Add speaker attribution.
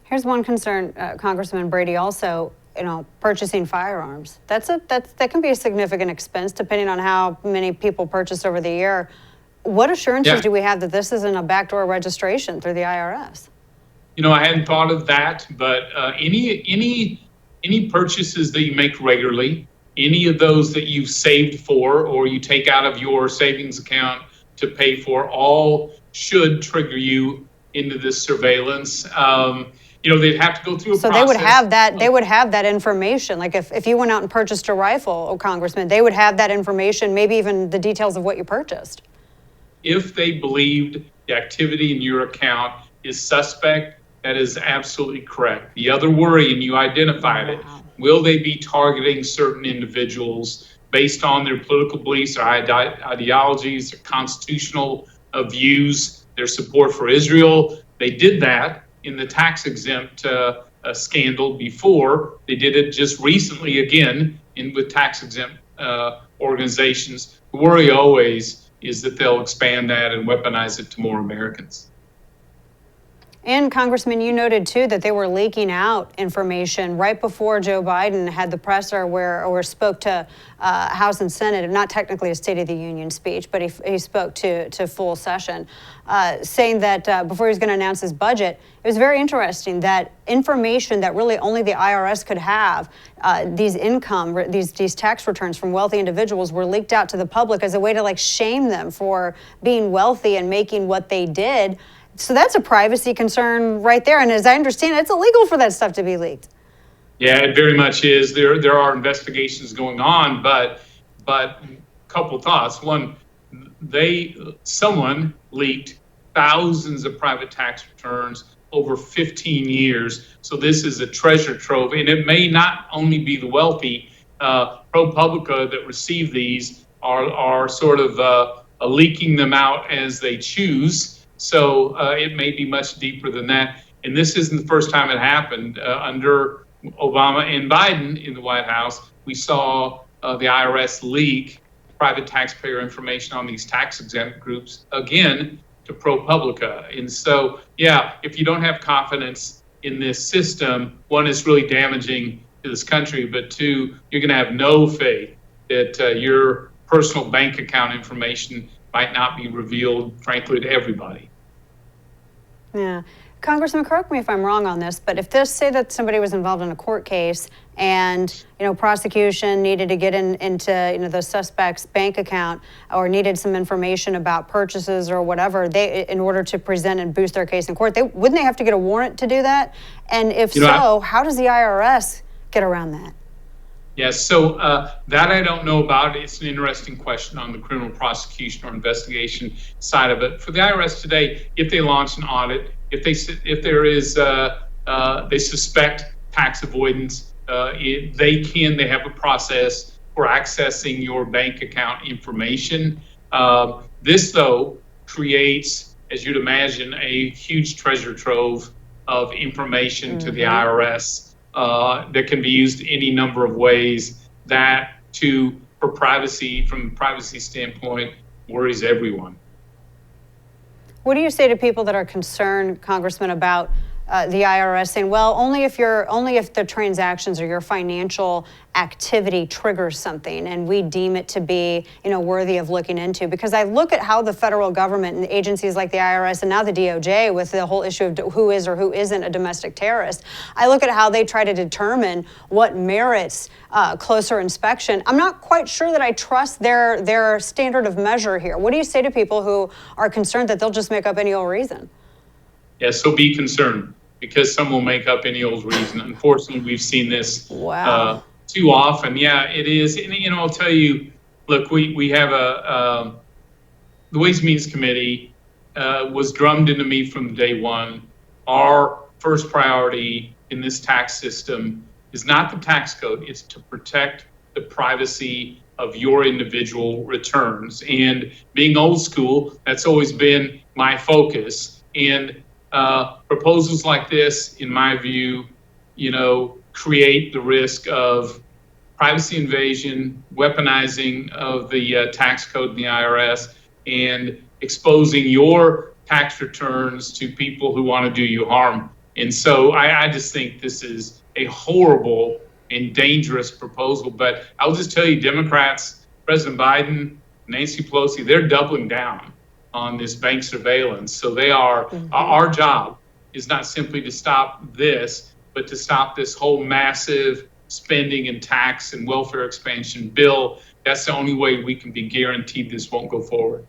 Speaker 1: Here's one concern, Congressman Brady, also, purchasing firearms. That can be a significant expense depending on how many people purchase over the year. What assurances do we have that this isn't a backdoor registration through the IRS?
Speaker 2: I hadn't thought of that, but any purchases that you make regularly, any of those that you've saved for or you take out of your savings account to pay for, all should trigger you into this surveillance. They'd have to go through a process.
Speaker 1: So they would have that. They would have that information. Like if you went out and purchased a rifle, Congressman, they would have that information. Maybe even the details of what you purchased.
Speaker 2: If they believed the activity in your account is suspect, that is absolutely correct. The other worry, and you identified it, will they be targeting certain individuals based on their political beliefs, their ideologies, their constitutional views, their support for Israel? They did that in the tax-exempt scandal before. They did it just recently again with tax-exempt organizations. The worry always is that they'll expand that and weaponize it to more Americans.
Speaker 1: And Congressman, you noted too that they were leaking out information right before Joe Biden had the presser or spoke to House and Senate, not technically a State of the Union speech, but he spoke to full session, saying that before he was going to announce his budget. It was very interesting that information that really only the IRS could have, these tax returns from wealthy individuals, were leaked out to the public as a way to shame them for being wealthy and making what they did. So that's a privacy concern right there. And as I understand it, it's illegal for that stuff to be leaked.
Speaker 2: Yeah, it very much is. There are investigations going on, but a couple thoughts. One, someone leaked thousands of private tax returns over 15 years. So this is a treasure trove, and it may not only be the wealthy. ProPublica that receive these are sort of leaking them out as they choose. So it may be much deeper than that. And this isn't the first time it happened. Under Obama and Biden in the White House, we saw the IRS leak private taxpayer information on these tax-exempt groups, again, to ProPublica. And so, if you don't have confidence in this system, one, is really damaging to this country, but two, you're going to have no faith that your personal bank account information might not be revealed, frankly, to everybody.
Speaker 1: Yeah. Congressman, correct me if I'm wrong on this, but if say that somebody was involved in a court case and, prosecution needed to get into, the suspect's bank account or needed some information about purchases or whatever, in order to present and boost their case in court, wouldn't they have to get a warrant to do that? And if how does the IRS get around that?
Speaker 2: Yes, so that I don't know about. It's an interesting question on the criminal prosecution or investigation side of it. For the IRS today, if they launch an audit, if they suspect tax avoidance, they have a process for accessing your bank account information. This, though, creates, as you'd imagine, a huge treasure trove of information to the IRS. That can be used any number of ways. That, for privacy, from a privacy standpoint, worries everyone.
Speaker 1: What do you say to people that are concerned, Congressman, about the IRS saying, well, only if the transactions or your financial activity triggers something and we deem it to be, worthy of looking into? Because I look at how the federal government and agencies like the IRS and now the DOJ, with the whole issue of who is or who isn't a domestic terrorist, I look at how they try to determine what merits closer inspection. I'm not quite sure that I trust their standard of measure here. What do you say to people who are concerned that they'll just make up any old reason?
Speaker 2: Yeah, so be concerned, because some will make up any old reason. Unfortunately, we've seen this too often. Yeah, it is. And I'll tell you, look, we have the Ways and Means Committee was drummed into me from day one. Our first priority in this tax system is not the tax code, it's to protect the privacy of your individual returns. And being old school, that's always been my focus. And proposals like this, in my view, create the risk of privacy invasion, weaponizing of the tax code in the IRS, and exposing your tax returns to people who want to do you harm. And so I just think this is a horrible and dangerous proposal. But I'll just tell you, Democrats, President Biden, Nancy Pelosi, they're doubling down on this bank surveillance. So they are, our job is not simply to stop this, but to stop this whole massive spending and tax and welfare expansion bill. That's the only way we can be guaranteed this won't go forward.